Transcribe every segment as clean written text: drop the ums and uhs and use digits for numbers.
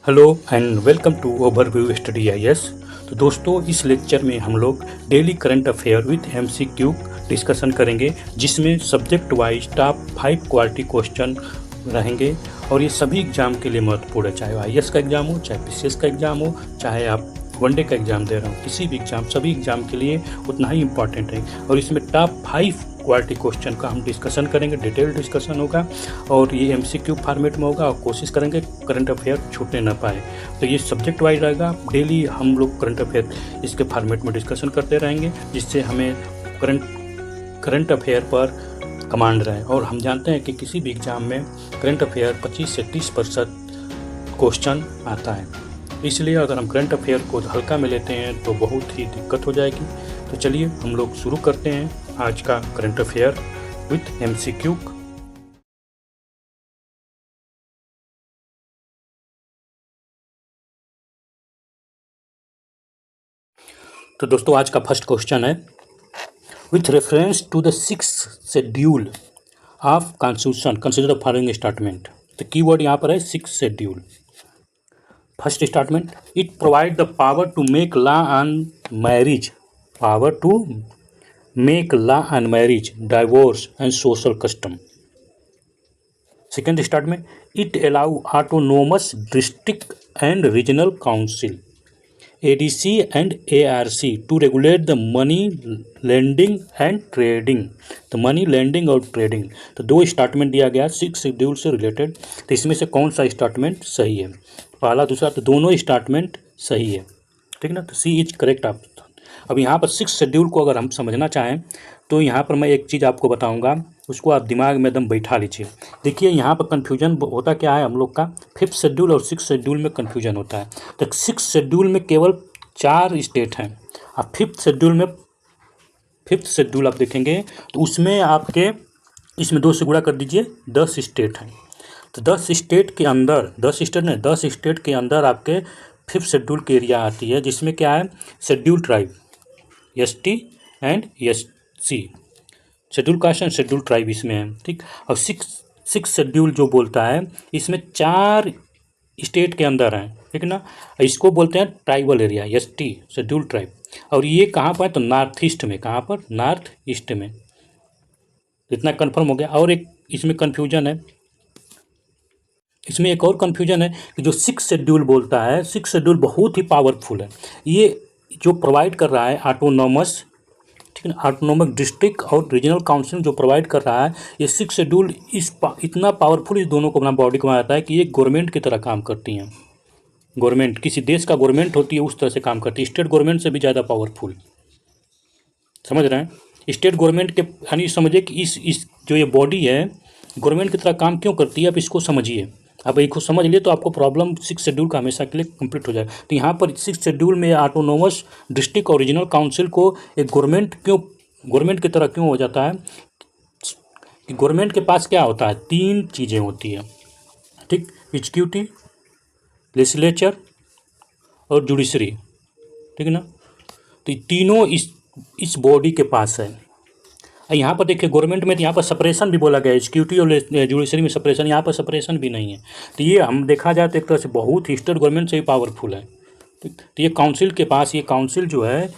Hello and welcome to overview study IAS. तो दोस्तों, इस लेक्चर में हम लोग daily current affair with MCQ discussion करेंगे, जिसमें subject wise top 5 quality question रहेंगे और ये सभी एग्ज़ाम के लिए महत्वपूर्ण है। चाहे आईएएस का एग्ज़ाम हो, चाहे पीसीएस का एग्ज़ाम हो, चाहे आप वनडे का एग्ज़ाम दे रहे हो, किसी भी एग्ज़ाम, सभी एग्ज़ाम के लिए उतना ही इम्पॉर्टेंट है। और इसमें टॉप 5 क्वालिटी क्वेश्चन का हम डिस्कशन करेंगे, डिटेल डिस्कशन होगा और ये एमसीक्यू फॉर्मेट में होगा और कोशिश करेंगे करंट अफेयर छूटने ना पाए। तो ये सब्जेक्ट वाइज रहेगा, डेली हम लोग करंट अफेयर इसके फॉर्मेट में डिस्कशन करते रहेंगे, जिससे हमें करंट अफेयर पर कमांड रहे। और हम जानते हैं कि किसी भी एग्ज़ाम में करंट अफेयर 25 से 30% क्वेश्चन आता है, इसलिए अगर हम करंट अफेयर को हल्का में लेते हैं तो बहुत ही दिक्कत हो जाएगी। तो चलिए हम लोग शुरू करते हैं आज का करंट अफेयर विथ एमसीक्यू। तो दोस्तों, आज का फर्स्ट क्वेश्चन है, with reference to the 6th schedule of constitution consider the following statement. तो कीवर्ड यहाँ पर है 6th schedule. First statement, it provide the power to make law on marriage, power to make law on marriage, divorce and social custom. Second statement, it allow autonomous district and regional council ADC and ARC to regulate the money lending and trading। तो money lending और trading, तो दो statement दिया गया 6 schedule से related. तो इसमें से कौन सा स्टेटमेंट सही है, पहला दूसरा? तो दोनों स्टेटमेंट सही है, ठीक ना। तो सी इज करेक्ट ऑप्शन। अब यहाँ पर 6 शेड्यूल को अगर हम समझना चाहें तो यहाँ पर मैं एक चीज़ आपको बताऊँगा, उसको आप दिमाग में एकदम बैठा लीजिए। देखिए, यहाँ पर कन्फ्यूजन होता क्या है हम लोग का, 5th शेड्यूल और 6th शेड्यूल में कन्फ्यूजन होता है। तो 6th शेड्यूल में केवल 4 स्टेट हैं और 5th शेड्यूल आप देखेंगे तो उसमें आपके इसमें 2 से गुणा कर दीजिए, 10 स्टेट हैं। तो 10 स्टेट के अंदर, 10 स्टेट के अंदर आपके 5th शेड्यूल की एरिया आती है, जिसमें क्या है, schedule tribe ST and SC, schedule caste and schedule tribe इसमें है, ठीक। और 6 शेड्यूल जो बोलता है, इसमें 4 स्टेट के अंदर हैं, ठीक ना। इसको बोलते हैं tribal area, ST schedule tribe. और ये कहाँ पर है, तो नॉर्थ ईस्ट में। कहाँ पर? नॉर्थ ईस्ट में। इतना कन्फर्म हो गया। और एक इसमें कन्फ्यूजन है, इसमें एक और कन्फ्यूजन है कि जो 6 शेड्यूल बोलता है, 6 शेड्यूल बहुत ही पावरफुल है। ये जो प्रोवाइड कर रहा है ऑटोनॉमस, ठीक है, ऑटोनॉमस डिस्ट्रिक्ट और रीजनल काउंसिल जो प्रोवाइड कर रहा है, ये 6 शेड्यूल इतना पावरफुल इस दोनों को अपना बॉडी को बनाता है कि ये गवर्नमेंट की तरह काम करती हैं। गवर्नमेंट, किसी देश का गवर्नमेंट होती है उस तरह से काम करती है, स्टेट गवर्नमेंट से भी ज़्यादा पावरफुल। समझ रहे हैं? स्टेट गवर्नमेंट के यानी समझिए कि इस जो ये बॉडी है गवर्नमेंट की तरह काम क्यों करती है, आप इसको समझिए। आप एक को समझ लिए तो आपको प्रॉब्लम 6 शेड्यूल का हमेशा के लिए कंप्लीट हो जाए। तो यहाँ पर 6 शेड्यूल में ऑटोनोमस डिस्ट्रिक्ट और रीजनल काउंसिल को एक गवर्नमेंट की तरह क्यों हो जाता है कि गवर्नमेंट के पास क्या होता है, 3 चीज़ें होती है, ठीक। एग्जीक्यूटिव, लेजिस्लेचर और जुडिशरी, ठीक है ना। तो ये तीनों इस बॉडी के पास है। यहाँ पर देखिए, गवर्नमेंट में तो यहाँ पर सेपरेशन भी बोला गया है, एग्जीक्यूटिव और जुडिशरी में सेपरेशन, यहाँ पर सेपरेशन भी नहीं है। तो ये हम देखा जाए तो एक तरह से बहुत ही स्टेट गवर्नमेंट से भी पावरफुल है। तो ये काउंसिल के पास, ये काउंसिल जो है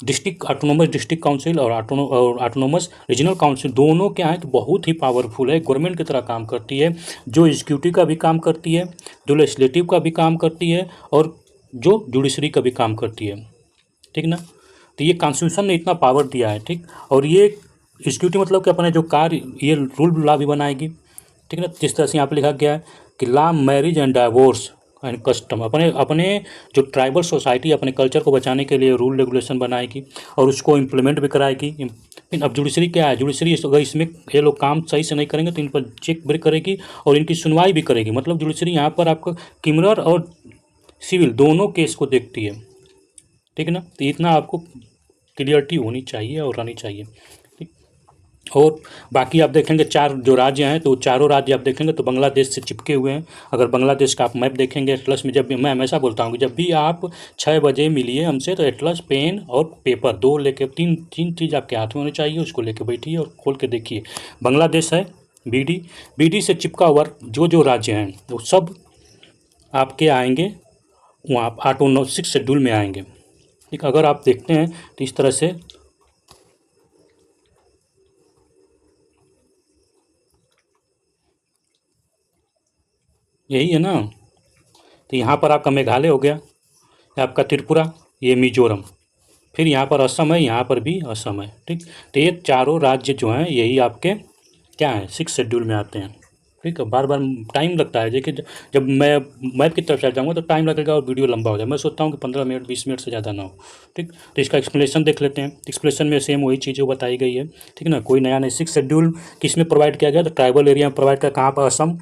डिस्ट्रिक्ट, ऑटोनोमस डिस्ट्रिक्ट काउंसिल और ऑटोनोमस रीजनल काउंसिल, दोनों क्या है तो बहुत ही पावरफुल है, गवर्नमेंट की तरह काम करती है, जो एग्जीक्यूटिव का भी काम करती है, जो लेजिस्लेटिव का भी काम करती है और जो जुडिशरी का भी काम करती है, ठीक ना। तो ये कॉन्स्टिट्यूशन ने इतना पावर दिया है, ठीक। और ये एग्जीक्यूटिव मतलब कि अपने जो कार्य, ये रूल लॉ भी बनाएगी, ठीक ना। जिस तरह से यहाँ पर लिखा गया है कि law, marriage and divorce and custom, अपने जो ट्राइबल सोसाइटी अपने कल्चर को बचाने के लिए रूल रेगुलेशन बनाएगी और उसको इम्प्लीमेंट भी कराएगी। अब जुडिशरी क्या है, जुडिशरी अगर इसमें ये लोग काम सही से नहीं करेंगे तो इन पर चेक भी करेगी और इनकी सुनवाई भी करेगी। मतलब जुडिशरी यहाँ पर आपका क्रिमिनल और सिविल दोनों केस को देखती है, ठीक है ना। तो इतना आपको क्लियरिटी होनी चाहिए और रहनी चाहिए, ठीक। और बाकी आप देखेंगे 4 जो राज्य हैं, तो चारों राज्य आप देखेंगे तो बांग्लादेश से चिपके हुए हैं। अगर बांग्लादेश का आप मैप देखेंगे एटलस में, जब भी मैं हमेशा बोलता हूँ कि जब भी आप 6 बजे मिलिए हमसे तो एटलस, पेन और पेपर 2 लेके, तीन चीज़ आपके हाथ में होनी चाहिए, उसको लेके बैठिए और खोल के देखिए। बांग्लादेश है, BD से चिपका हुआ जो राज्य हैं वो सब आपके आएंगे वहाँ ऑटोनॉमस 6 शेड्यूल में आएंगे। ठीक, अगर आप देखते हैं तो इस तरह से यही है ना। तो यहाँ पर आपका मेघालय हो गया, ये आपका त्रिपुरा, ये मिजोरम, फिर यहाँ पर असम है, यहाँ पर भी असम है। ठीक, तो ये चारों राज्य जो हैं यही आपके क्या हैं, 6 शेड्यूल में आते हैं। ठीक है, बार बार टाइम लगता है, देखिए जब मैं मैप की तरफ से जाऊँगा तो टाइम लगेगा और वीडियो लंबा हो जाए। मैं सोचता हूँ कि 15 मिनट 20 मिनट से ज़्यादा ना हो। ठीक, तो इसका एक्सप्लेनेशन देख लेते हैं। एक्सप्लेनेशन में सेम वही चीज़ें बताई गई है। ठीक है ना, कोई नया नहीं। 6 शेड्यूल किस में प्रोवाइड किया गया, तो ट्राइबल एरिया में प्रोवाइड किया। कहाँ पर, असम,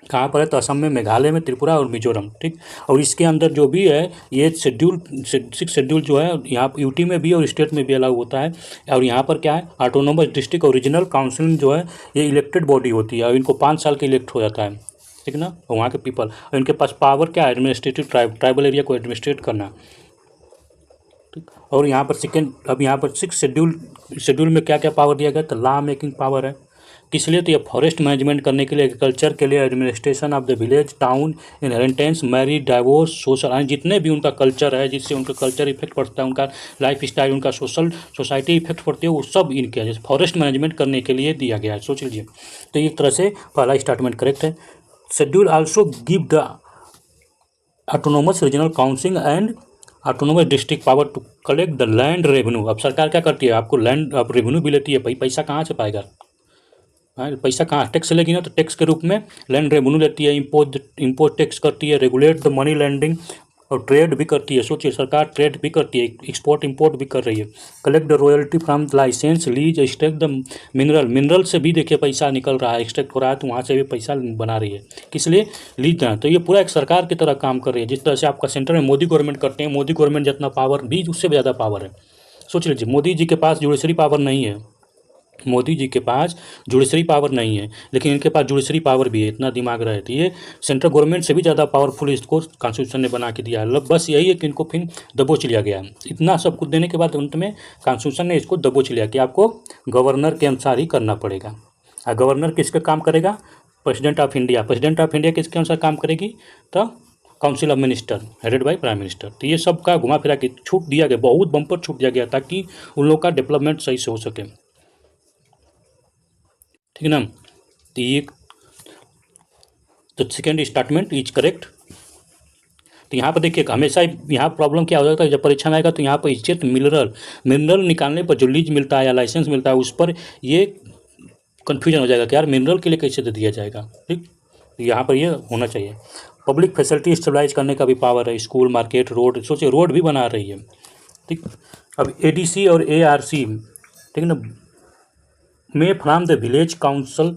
कहाँ पर है, तो असम में, मेघालय में, त्रिपुरा और मिजोरम। ठीक, और इसके अंदर जो भी है ये शेड्यूल 6 शेड्यूल जो है यहाँ यूटी में भी और स्टेट में भी अलाउ होता है। और यहाँ पर क्या है, ऑटोनोमस डिस्ट्रिक्ट और रीजनल काउंसिल जो है ये इलेक्टेड बॉडी होती है और इनको 5 साल के इलेक्ट हो जाता है। ठीक ना, और वहाँ के पीपल, और इनके पास पावर क्या है, एडमिनिस्ट्रेटिव ट्राइबल एरिया को एडमिनिस्ट्रेट करना। ठीक, और यहाँ पर सेकेंड, अब यहाँ पर 6 शेड्यूल में क्या क्या पावर दिया गया, तो लॉ मेकिंग पावर है। किस लिए, तो ये फॉरेस्ट मैनेजमेंट करने के लिए, एग्रीकल्चर के लिए, administration of the village town, inheritance, marriage, divorce, social, जितने भी उनका कल्चर है, जिससे उनका कल्चर इफेक्ट पड़ता है, उनका लाइफ स्टाइल, उनका सोसाइटी इफेक्ट पड़ती है, वो सब इनके जैसे फॉरेस्ट मैनेजमेंट करने के लिए दिया गया है। सोच लीजिए, तो एक तरह से पहला स्टेटमेंट करेक्ट है। Schedule also give the autonomous regional council and autonomous district power to collect the land revenue. अब सरकार क्या करती है, आपको लैंड, अब रेवेन्यू भी लेती है। भाई पैसा कहाँ से पाएगा, पैसा कहाँ, टैक्स लेगी ना, तो टैक्स के रूप में लैंड रेवेन्यू लेती है, इम्पोर्ट टैक्स करती है, रेगुलेट द मनी लैंडिंग, और ट्रेड भी करती है। सोचिए, सरकार ट्रेड भी करती है, एक्सपोर्ट इंपोर्ट भी कर रही है। Collect the royalty from licence, lease, extract the mineral से भी देखिए पैसा निकल रहा है, एक्सट्रैक्ट हो रहा है, तो वहाँ से भी पैसा बना रही है। किस लिए, लीज देना। तो ये पूरा एक सरकार की तरह काम कर रही है, जिस तरह से आपका सेंटर में मोदी गवर्नमेंट करते हैं। मोदी गवर्नमेंट जितना पावर भी, उससे भी ज़्यादा पावर है। सोच लीजिए, मोदी जी के पास जुडिशरी पावर नहीं है, मोदी जी के पास जुडिशरी पावर नहीं है, लेकिन इनके पास जुडिशरी पावर भी है। इतना दिमाग रहे, तो ये सेंट्रल गवर्नमेंट से भी ज़्यादा पावरफुल इसको कॉन्स्टिट्यूशन ने बना के दिया है। बस यही है कि इनको फिर दबोच लिया गया। इतना सब कुछ देने के बाद अंत में कॉन्स्टिट्यूशन ने इसको दबोच लिया कि आपको गवर्नर के अनुसार ही करना पड़ेगा। और गवर्नर किसका काम करेगा, president of India. President of India किसके अनुसार काम करेगी, तो council of minister headed by prime minister. तो ये सब का घुमा फिरा के छूट दिया गया, बहुत बम्पर छूट दिया गया, ताकि उन लोग का डेवलपमेंट सही से हो सके। ठीक है ना, तो ये तो सेकेंड स्टेटमेंट इज करेक्ट। तो यहाँ पर देखिए, हमेशा यहाँ प्रॉब्लम क्या हो जाता है, जब परीक्षा में आएगा तो यहाँ पर स्टेट मिनरल निकालने पर जो लीज मिलता है या लाइसेंस मिलता है, उस पर ये कन्फ्यूजन हो जाएगा कि यार मिनरल के लिए कैसे दे दिया जाएगा। ठीक, तो यहाँ पर ये होना चाहिए। पब्लिक फैसिलिटी स्टेबलाइज करने का भी पावर है, स्कूल, मार्केट, रोड। सोचिए, रोड भी बना रही है। ठीक, अब एडीसी और एआरसी, ठीक है ना, में from the village council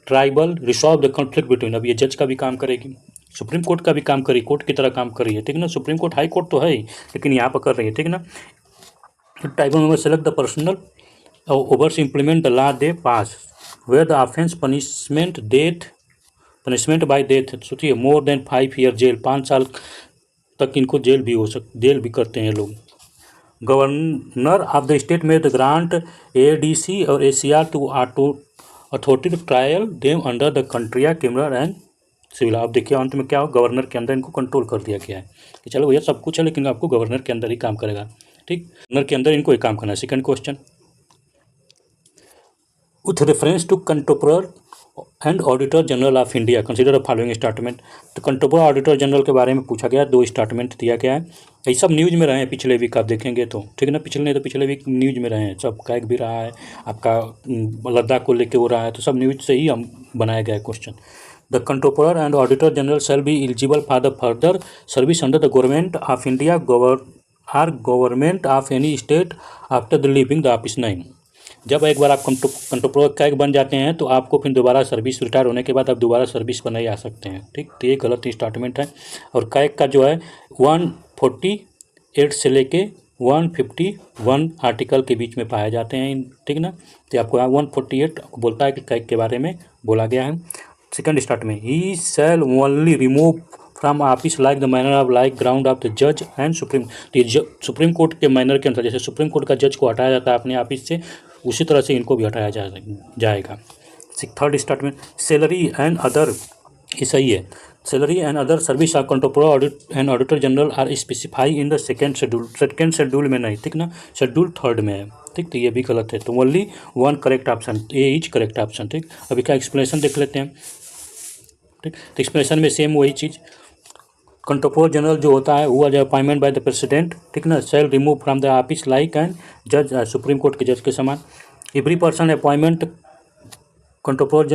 tribal resolve the conflict between. अब ये जज का भी काम करेगी, सुप्रीम कोर्ट का भी काम करेगी, कोर्ट की तरह काम कर रही है। ठीक है ना, सुप्रीम कोर्ट हाई कोर्ट तो है ही, लेकिन यहाँ पर कर रही है। ठीक है ना, tribal member select the personal overs implement the law they pass where the offence punishment by death. सोचिए, मोर देन 5 ईयर जेल, 5 साल तक इनको जेल भी करते हैं लोग। Governor of the state may the grant ADC और ACR to authority to trial them under the country criminal and civil. अब देखिए अंत में क्या हो, गवर्नर के अंदर इनको कंट्रोल कर दिया गया है कि चलो भैया सब कुछ है, लेकिन आपको गवर्नर के अंदर ही काम करेगा। ठीक, गवर्नर के अंदर इनको ही काम करना है। Second question, with reference to controller and auditor general of India consider the following statement. तो कंट्रोलर ऑडिटर जनरल के बारे में पूछा गया, 2 स्टेटमेंट दिया गया है। ये सब न्यूज़ में रहे हैं पिछले वीक, आप देखेंगे तो। ठीक है ना, पिछले वीक न्यूज़ में रहे हैं, सब कैग भी रहा है आपका, लद्दाख को लेके हो रहा है, तो सब न्यूज़ से ही हम बनाया गया है question. The controller and auditor general shall be eligible for the further service under the government of India government of any state after the leaving the office. नहीं, जब एक बार आप कंट्रोलर कैग बन जाते हैं तो आपको फिर दोबारा सर्विस, रिटायर होने के बाद आप दोबारा सर्विस पर नहीं आ सकते हैं। ठीक, तो ये गलत स्टेटमेंट है। और कैग का जो है 148 से लेके 151 आर्टिकल के बीच में पाए जाते हैं। ठीक ना, तो आपको 148 बोलता है कि कैग के बारे में बोला गया है। Second statement, he shall only remove from office like the manner of like ground of the जज एंड सुप्रीम कोर्ट के मैनर के अनुसार, जैसे सुप्रीम कोर्ट का जज को हटाया जाता है अपने ऑफिस से, उसी तरह से इनको भी हटाया जाएगा। Third statement, salary and other, ये सही है। Salary and other service are controller audit and auditor general are specify in the second schedule. Second schedule में नहीं, ठीक ना, शेड्यूल थर्ड में है, ठीक। तो ये भी गलत है, तो only one correct option, A is correct option, ठीक। अभी का एक्सप्लेनेशन देख लेते हैं, ठीक। तो एक्सप्लेनेशन में सेम वही चीज़, कंट्रोलर जनरल जो होता है वो अपॉइंटमेंट बाय द प्रेसिडेंट, ठीक ना, shall remove from the office like and जज, सुप्रीम कोर्ट के जज के समान। Every person appointment controller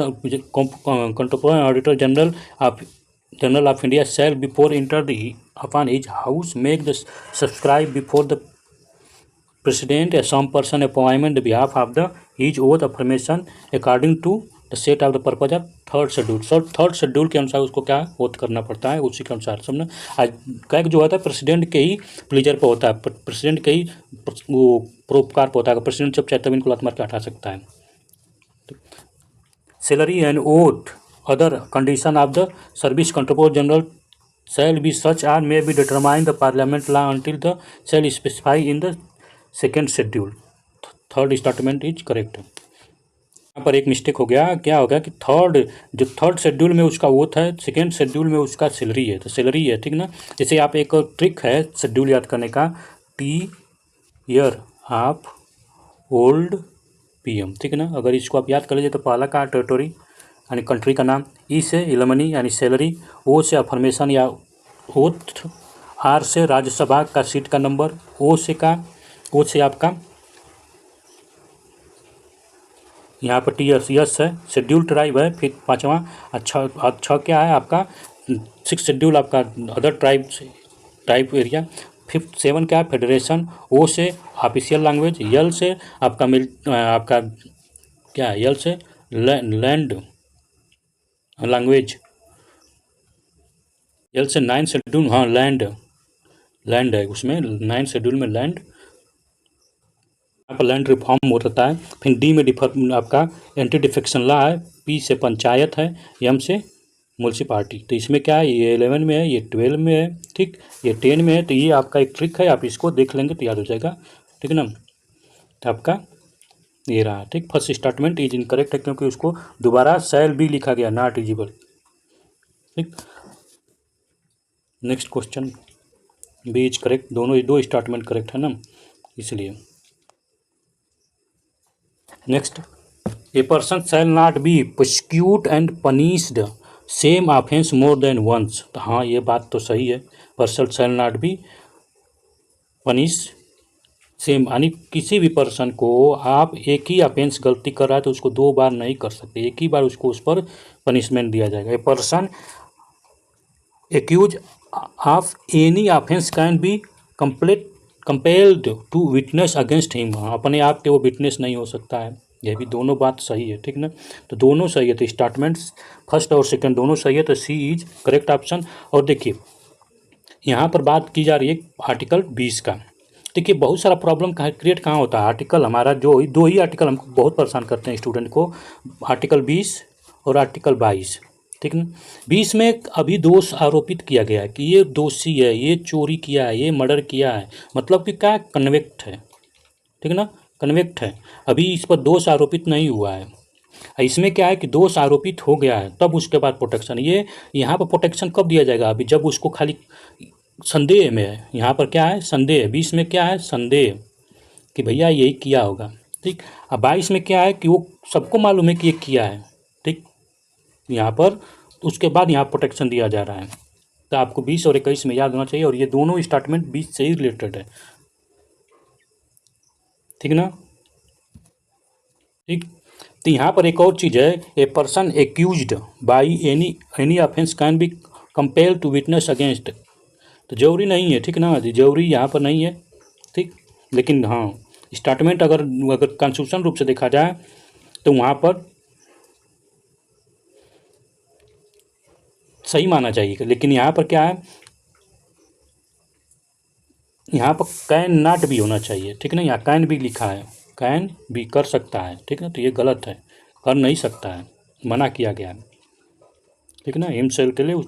auditor general of India shall before enter the upon his house make the subscribe before the president या some person appointment the behalf of the his oath affirmation according to the set of the purpose of third schedule. Third schedule के अनुसार उसको क्या oath करना पड़ता है, उसी के अनुसार समझना। आज क्या जो होता है प्रेसिडेंट के ही प्लीजर पर होता है, प्रेसिडेंट के ही वो परोपकार पर होता है, प्रेसिडेंट जब चाहे तब इनको लात मार के हटा सकता है। Salary and oath other condition of the service controller general shall be such or may be determined the parliament law until the shall specify in the second schedule। Third statement is correct. यहाँ पर एक mistake हो गया, क्या हो गया कि जो थर्ड शेड्यूल में उसका ओथ है, सेकेंड शेड्यूल में उसका सैलरी है, तो सैलरी है, ठीक ना। जैसे आप एक ट्रिक है शेड्यूल याद करने का, T year of old PM, ठीक है ना। अगर इसको आप याद कर लीजिए तो पहला का टेरिटोरी यानी कंट्री का नाम, ई से इलमनी यानी सैलरी, ओ से अफर्मेशन या ओथ, आर से राज्यसभा का सीट का नंबर, ओ से आपका यहाँ पर टी यस है, शेड्यूल ट्राइब है, फिर पाँचवा अच्छा क्या है आपका, सिक्स शेड्यूल आपका other tribe area, fifth seven क्या है फेडरेशन, ओ से ऑफिशियल लैंग्वेज, यल से आपका क्या है, यल से लैंड लैंग्वेज, यल से नाइन शेड्यूल, हाँ लैंड है उसमें, नाइन शेड्यूल में लैंड, यहाँ पर लैंड रिफॉर्म होता है। फिर डी में आपका एंटी डिफेक्शन लॉ है, पी से पंचायत है, एम से म्यूनसिपालिटी। तो इसमें क्या है, ये 11 में है, ये 12 में है, ठीक, ये 10 में है। तो ये आपका एक ट्रिक है, आप इसको देख लेंगे तो याद हो जाएगा, ठीक है ना। तो आपका ये रहा, ठीक। फर्स्ट स्टेटमेंट इज इनकरेक्ट है क्योंकि उसको दोबारा शैल बी लिखा गया, नॉट एलिजिबल, ठीक। Next question B is correct, दोनों दो स्टेटमेंट करेक्ट है ना, इसलिए। Next, a person shall not be prosecute and punished same offence more than once. तो हाँ ये बात तो सही है, person shall not be punish same, यानी किसी भी पर्सन को आप एक ही ऑफेंस गलती कर रहा है तो उसको दो बार नहीं कर सकते, एक ही बार उसको उस पर पनिशमेंट दिया जाएगा। A person accuse of any offence can be compelled to witness against him. अपने आप के वो विटनेस नहीं हो सकता है, यह भी दोनों बात सही है, ठीक ना। तो दोनों सही है, तो स्टेटमेंट्स फर्स्ट और सेकंड दोनों सही है, तो सी इज करेक्ट ऑप्शन। और देखिए यहाँ पर बात की जा रही है आर्टिकल 20 का। देखिए बहुत सारा प्रॉब्लम क्रिएट कहाँ होता है, आर्टिकल हमारा जो दो ही आर्टिकल हमको बहुत परेशान करते हैं स्टूडेंट को, आर्टिकल 20 और आर्टिकल 22, ठीक ना। 20 में अभी दोष आरोपित किया गया है कि ये दोषी है, ये चोरी किया है, ये मर्डर किया है, मतलब कि क्या कन्विक्ट है, ठीक है ना, कन्विक्ट है, अभी इस पर दोष आरोपित नहीं हुआ है। इसमें क्या है कि दोष आरोपित हो गया है तब उसके बाद प्रोटेक्शन, ये यहाँ पर प्रोटेक्शन कब दिया जाएगा, अभी जब उसको खाली संदेह में है, यहाँ पर क्या है संदेह, 20 में क्या है संदेह कि भैया यही किया होगा, ठीक। अब 22 में क्या है कि वो सबको मालूम है कि ये किया है, ठीक, यहाँ पर उसके बाद यहाँ प्रोटेक्शन दिया जा रहा है। तो आपको 20 और 21 में याद होना चाहिए, और ये दोनों स्टेटमेंट 20 से ही रिलेटेड है, ठीक ना, ठीक। तो यहाँ पर एक और चीज़ है, a person accused by any offence can be compelled to witness against. तो जरूरी नहीं है, ठीक ना, जरूरी यहाँ पर नहीं है, ठीक। लेकिन हाँ स्टेटमेंट अगर कॉन्स्टिट्यूशन रूप से देखा जाए तो वहाँ पर सही माना चाहिए, लेकिन यहाँ पर क्या है, यहाँ पर कैन नॉट भी होना चाहिए, ठीक ना। यहाँ कैन भी लिखा है, कैन भी कर सकता है, ठीक ना, तो ये गलत है, कर नहीं सकता है, मना किया गया है, ठीक ना, हिमसेल के लिए।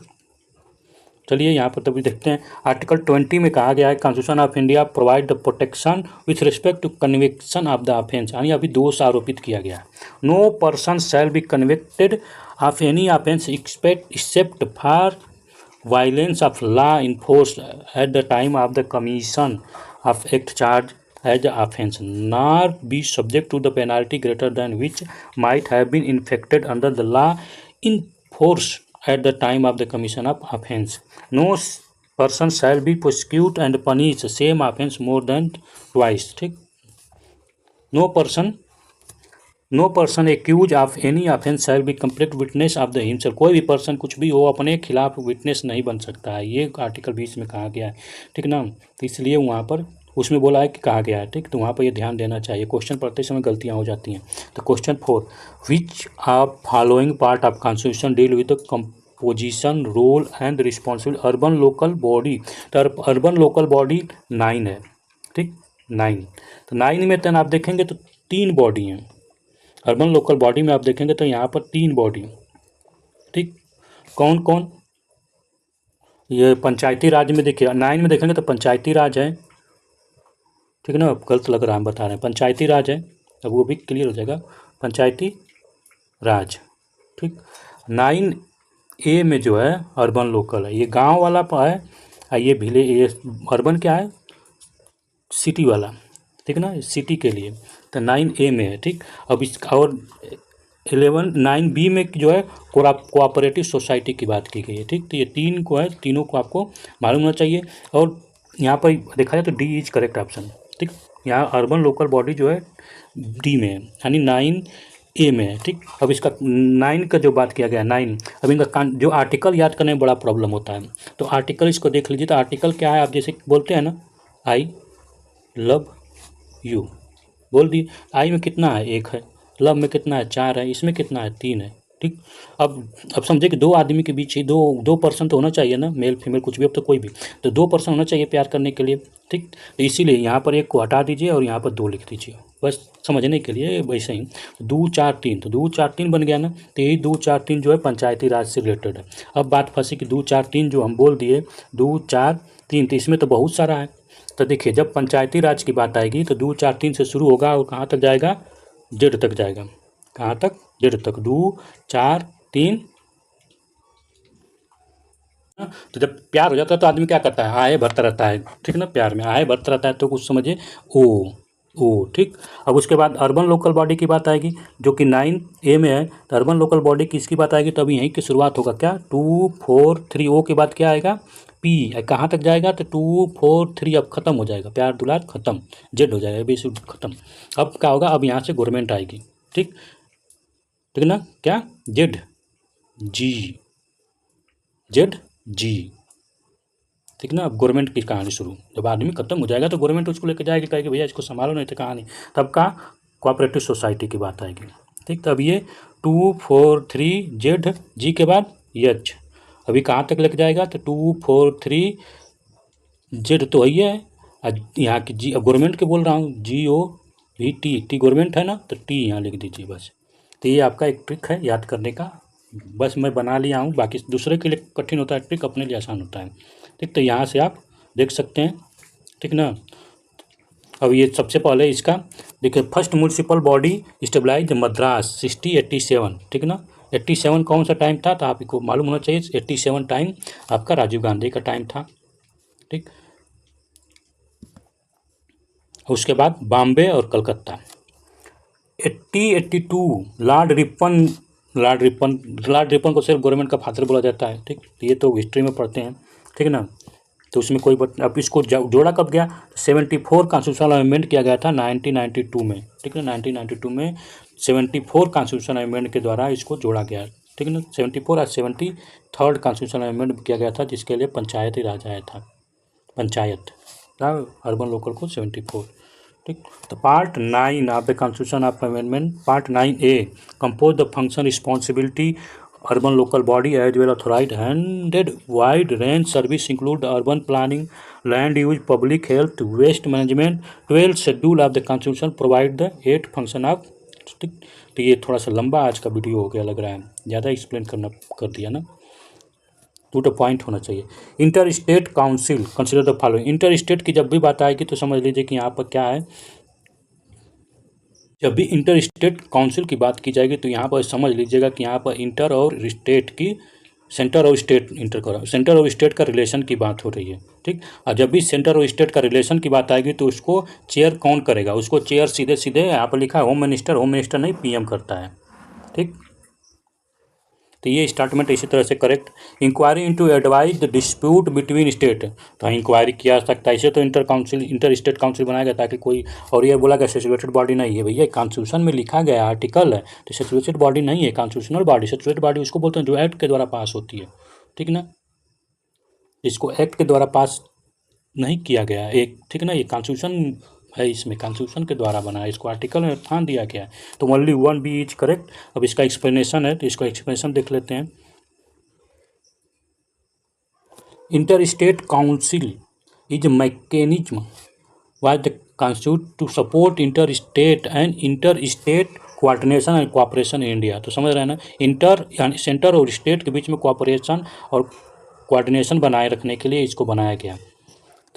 चलिए यहाँ पर तभी देखते हैं, आर्टिकल 20 में कहा गया है constitution of India provide the protection with respect to conviction of the offence, यानी अभी दोष आरोपित किया गया है। No person shall be convicted of any offence except for violence of law enforced at the time of the commission of act charge as the offence, nor be subject to the penalty greater than which might have been inflicted under the law enforced at the time of the commission of offence. No person shall be prosecuted and punished same offence more than twice. ठीक, no person accuse of any offence shall be complete witness of the himself. कोई भी person कुछ भी हो अपने खिलाफ witness नहीं बन सकता है, ये आर्टिकल 20 में कहा गया है। ठीक ना, तो इसलिए वहाँ पर उसमें बोला है कि कहा गया है। ठीक, तो वहाँ पर ये ध्यान देना चाहिए, क्वेश्चन पढ़ते समय गलतियाँ हो जाती हैं। तो question 4, which of following part of constitution deal with the composition role and responsibility urban local body. तो अर्बन लोकल बॉडी 9 है। ठीक, 9, तो 9 में तन आप देखेंगे तो 3 बॉडी हैं। अर्बन लोकल बॉडी में आप देखेंगे तो यहाँ पर 3 बॉडी। ठीक, कौन कौन, ये पंचायती राज में देखिए 9 में देखेंगे तो पंचायती राज है। ठीक है ना, गलत लग रहा है, हम बता रहे हैं पंचायती राज है, अब वो भी क्लियर हो जाएगा, पंचायती राज। ठीक, 9A में जो है अर्बन लोकल है, ये गांव वाला है, ये विलेज, ये अर्बन क्या है, सिटी वाला। ठीक है ना, सिटी के लिए तो 9A में है। ठीक, अब इस और 9B में जो है कोऑपरेटिव सोसाइटी की बात की गई है। ठीक, तो ये 3 को है, तीनों को आपको मालूम होना चाहिए। और यहाँ पर देखा जाए तो डी इज करेक्ट ऑप्शन। ठीक, यहाँ अर्बन लोकल बॉडी जो है डी में है, यानी 9A में है। ठीक, अब इसका 9 का जो बात किया गया 9, अब इनका जो आर्टिकल याद करने में बड़ा प्रॉब्लम होता है, तो आर्टिकल इसको देख लीजिए। तो आर्टिकल क्या है, आप जैसे बोलते हैं ना, आई लव यू बोल दिए, आई में कितना है 1 है, लव में कितना है 4 है, इसमें कितना है 3 है। ठीक, अब समझे कि 2 आदमी के बीच ही दो पर्सन तो होना चाहिए ना, मेल फीमेल कुछ भी, अब तो कोई भी, तो 2 पर्सन होना चाहिए प्यार करने के लिए। ठीक, तो इसीलिए यहाँ पर 1 को हटा दीजिए और यहाँ पर 2 लिख दीजिए, बस समझने के लिए वैसे ही। 2 4 3, तो 2 4 3 बन गया ना, तो यही 2 4 3 जो है पंचायती राज से रिलेटेड है। अब बात फंसी कि 2 4 3 जो हम बोल दिए 2 4 3, तो इसमें तो बहुत सारा है। तो देखिए जब पंचायती राज की बात आएगी तो 2 4 3 से शुरू होगा और कहाँ तक जाएगा, जेड तक जाएगा। कहाँ तक, जेड तक, 2 4 3। तो जब प्यार हो जाता है तो आदमी क्या करता है, आए भरता रहता है। ठीक ना, प्यार में आए भरता रहता है, तो कुछ समझिए ओ। ठीक, अब उसके बाद अर्बन लोकल बॉडी की बात आएगी जो कि 9A में है, तो अर्बन लोकल बॉडी की इसकी बात आएगी तो अभी यहीं की शुरुआत होगा, क्या 2 4 3, ओ के बाद क्या आएगा पी, कहाँ तक जाएगा तो 2 4 3, अब खत्म हो जाएगा, प्यार दुलार खत्म, जेड हो जाएगा, बेस खत्म। अब क्या होगा, अब यहाँ से गवर्नमेंट आएगी। ठीक, ठीक ना, क्या जेड जी, जेड जी। ठीक ना, अब गवर्नमेंट की कहानी शुरू, जब आदमी खत्म हो जाएगा तो गवर्नमेंट उसको लेकर जाएगी, कहेगी भैया इसको संभालो, नहीं तो कहानी, तब का कोऑपरेटिव सोसाइटी की बात आएगी। ठीक, तब ये 2 4 3 जेड जी के बाद एच, अभी कहाँ तक लेकर जाएगा तो 2 4 3 जेड तो वही है, यहाँ की जी, अब गवर्नमेंट के बोल रहा हूँ, GOVT, टी गवर्नमेंट है ना, तो टी यहाँ लिख दीजिए बस। तो ये आपका एक ट्रिक है याद करने का, बस मैं बना लिया हूँ, बाकी दूसरे के लिए कठिन होता है ट्रिक, अपने लिए आसान होता है। ठीक, तो यहाँ से आप देख सकते हैं। ठीक ना, अब ये सबसे पहले इसका देखिए, first municipal body stabilise Madras 87। ठीक ना, 87 कौन सा टाइम था, तो आपको मालूम होना चाहिए, 87 टाइम आपका राजीव गांधी का टाइम था। ठीक, उसके बाद बॉम्बे और कलकत्ता 82 लॉर्ड रिपन को सिर्फ गवर्नमेंट का फादर बोला जाता है। ठीक, ये तो हिस्ट्री में पढ़ते हैं। ठीक है ना, तो उसमें कोई अब इसको जोड़ा कब गया, 74 कॉन्स्टिट्यूशनल अमेंडमेंट किया गया था 1992 में। ठीक है ना, 1992 में 74 कॉन्स्टिट्यूशनल अमेंडमेंट के द्वारा इसको जोड़ा गया। ठीक है ना, 74 और 73rd कॉन्स्टिट्यूशनल अमेंडमेंट किया गया था, जिसके लिए पंचायती राज आया था, पंचायत था, अर्बन लोकल को 74। ठीक, तो part 9 of the constitution of amendment, part 9A compose the function responsibility urban local body as well authorise handed wide range service include urban planning, land use, public health, waste management. 12 schedule of the constitution provide the 8 function of. ठीक, तो ये थोड़ा सा लंबा आज का video हो गया लग रहा है, ज़्यादा एक्सप्लेन कर दिया ना, टू द पॉइंट होना चाहिए। Inter state council consider the following, inter state की जब भी बात आएगी तो समझ लीजिए कि यहाँ पर क्या है, जब भी इंटर स्टेट काउंसिल की बात की जाएगी तो यहाँ पर समझ लीजिएगा कि यहाँ पर इंटर और स्टेट की सेंटर और स्टेट सेंटर और स्टेट का रिलेशन की बात हो रही है, ठीक। और जब भी सेंटर और स्टेट का रिलेशन की बात आएगी तो उसको चेयर कौन करेगा, उसको चेयर सीधे सीधे यहाँ पर लिखा है होम मिनिस्टर नहीं पीएम करता है, ठीक। तो ये स्टेटमेंट इसी तरह से correct. Inquiry into advise the dispute between state, तो इंक्वायरी किया जा सकता है, इसे तो इंटर स्टेट काउंसिल बनाया गया ताकि कोई, और ये बोला गया सिचुएटेड बॉडी नहीं है, भैया कॉन्स्टिट्यूशन में लिखा गया आर्टिकल है, तो सिचुएटेड बॉडी नहीं है, कॉन्स्टिट्यूशनल बॉडी। सिचुएटेड बॉडी उसको बोलते हैं जो एक्ट के द्वारा पास होती है, ठीक ना, इसको एक्ट के द्वारा पास नहीं किया गया एक, ठीक ना, ये कॉन्स्टिट्यूशन है, इसमें कॉन्स्टिट्यूशन के द्वारा बना है, इसको आर्टिकल में स्थान दिया गया है, तो ओनली 1B इज करेक्ट। अब इसका एक्सप्लेनेशन है, तो इसका एक्सप्लेनेशन देख लेते हैं। Inter state council is mechanism was the constitute to support inter state and inter state coordination and cooperation in India. तो समझ रहे हैं ना, इंटर यानी सेंटर और स्टेट के बीच में कोऑपरेशन और कोऑर्डिनेशन बनाए रखने के लिए इसको बनाया गया।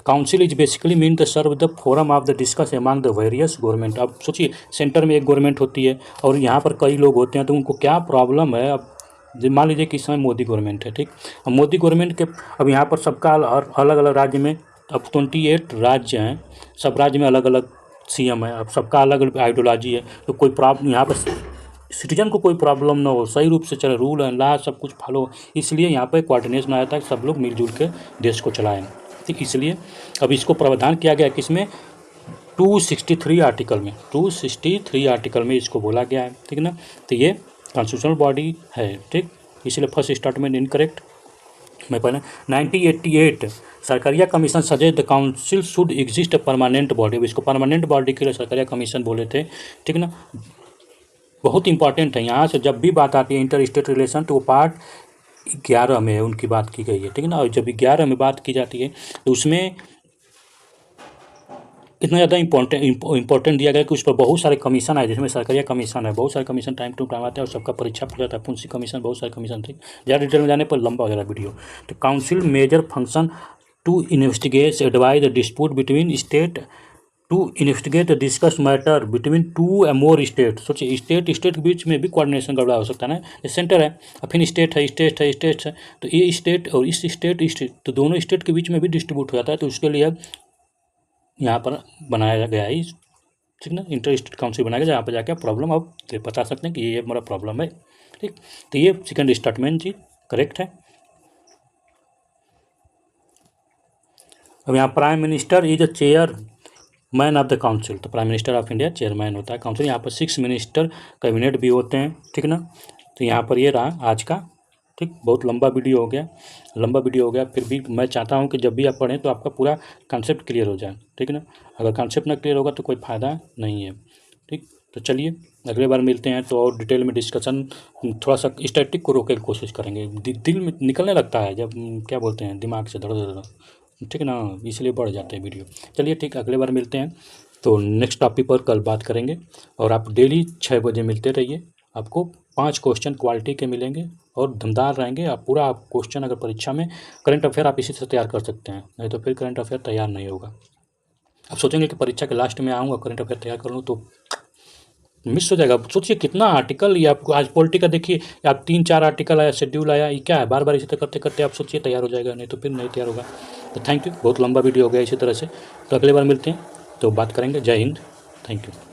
Council is basically mean the serve the forum of the discuss among the various government. अब सोचिए सेंटर में एक गवर्नमेंट होती है और यहाँ पर कई लोग होते हैं, तो उनको क्या प्रॉब्लम है। अब मान लीजिए कि इस समय मोदी गवर्नमेंट है, ठीक। अब मोदी गवर्नमेंट के, अब यहाँ पर सबका अलग अलग राज्य में अब 28 राज्य हैं, सब राज्य में अलग अलग CM है, अब सबका अलग अलग आइडियोलॉजी है, तो कोई प्रॉब्लम यहाँ पर सिटीजन को कोई प्रॉब्लम ना हो, सही रूप से चले, रूल एंड लॉ सब कुछ फॉलो, इसलिए यहाँ पर कोऑर्डिनेशन आया था कि सब लोग मिलजुल के देश को चलाएं, ठीक। इसलिए अब इसको प्रावधान किया गया किसमें, 263 आर्टिकल में, 263 आर्टिकल में इसको बोला गया है, ठीक ना। तो ये कॉन्स्टिट्यूशनल बॉडी है, ठीक, इसलिए फर्स्ट स्टेटमेंट इनकरेक्ट। मैं पहले 1988 Sarkaria commission suggest the council should exist a permanent body. इसको परमानेंट बॉडी के लिए सरकारिया कमीशन बोले थे, ठीक ना। बहुत इंपॉर्टेंट है, यहाँ से जब भी बात आती है इंटर स्टेट रिलेशन तो वो पार्ट 11 में उनकी बात की गई है, ठीक ना। और जब 11 में बात की जाती है तो उसमें इतना ज़्यादा इंपॉर्टेंट दिया गया कि उस पर बहुत सारे कमीशन आए, जिसमें सरकारिया कमीशन है, बहुत सारे कमीशन टाइम टू टाइम आते हैं और सबका परीक्षा पूछ जाता है, पुंसी कमीशन, बहुत सारे कमीशन थे, ज़्यादा डिटेल में जाने पर लंबा हो जाएगा वीडियो। तो council major function to investigate advise the dispute between state, to investigate discuss matter between 2 or more state. सोचिए स्टेट के बीच में भी कोऑर्डिनेशन गड़बड़ा हो सकता है ना, ये सेंटर है और फिर स्टेट है, तो ये स्टेट और इस स्टेट तो दोनों स्टेट के बीच में भी डिस्ट्रीब्यूट हो जाता है, तो उसके लिए यहाँ पर बनाया गया है, ठीक ना, इंटर स्टेट काउंसिल बनाया गया, जहाँ पर जाकर प्रॉब्लम आप बता सकते हैं कि ये हमारा प्रॉब्लम है, ठीक। तो ये सेकंड स्टेटमेंट जी करेक्ट है। अब यहाँ prime minister is a chairman of the council, तो prime minister of India chairman होता है काउंसिल। यहाँ पर 6 मिनिस्टर कैबिनेट भी होते हैं, ठीक ना। तो यहाँ पर ये रहा आज का, ठीक। बहुत लंबा वीडियो हो गया, फिर भी मैं चाहता हूँ कि जब भी आप पढ़ें तो आपका पूरा कॉन्सेप्ट क्लियर हो जाए, ठीक ना। अगर कॉन्सेप्ट ना क्लियर होगा तो कोई फ़ायदा नहीं है, ठीक। तो चलिए अगले बार मिलते हैं तो और डिटेल में डिस्कशन, थोड़ा सा स्टैटिक को रोकने की कोशिश करेंगे, दिल में निकलने लगता है जब क्या बोलते हैं दिमाग से धड़, ठीक है ना, इसलिए बढ़ जाते हैं वीडियो। चलिए ठीक, अगले बार मिलते हैं तो नेक्स्ट टॉपिक पर कल बात करेंगे। और आप डेली 6 बजे मिलते रहिए, आपको 5 क्वेश्चन क्वालिटी के मिलेंगे और दमदार रहेंगे। आप पूरा क्वेश्चन अगर परीक्षा में करंट अफेयर आप इसी से तैयार कर सकते हैं, नहीं तो फिर करंट अफेयर तैयार नहीं होगा। आप सोचेंगे कि परीक्षा के लास्ट में आऊँगा करंट अफेयर तैयार कर लूँ तो मिस हो जाएगा। सोचिए कितना आर्टिकल, ये आपको आज पॉलिटी का देखिए, आप 3-4 आर्टिकल आया, शेड्यूल आया, ये क्या है, बार बार इसी तरह करते करते आप सोचिए तैयार हो जाएगा, नहीं तो फिर नहीं तैयार होगा। तो थैंक यू, बहुत लंबा वीडियो हो गया इसी तरह से, तो अगले बार मिलते हैं तो बात करेंगे। जय हिंद, थैंक यू।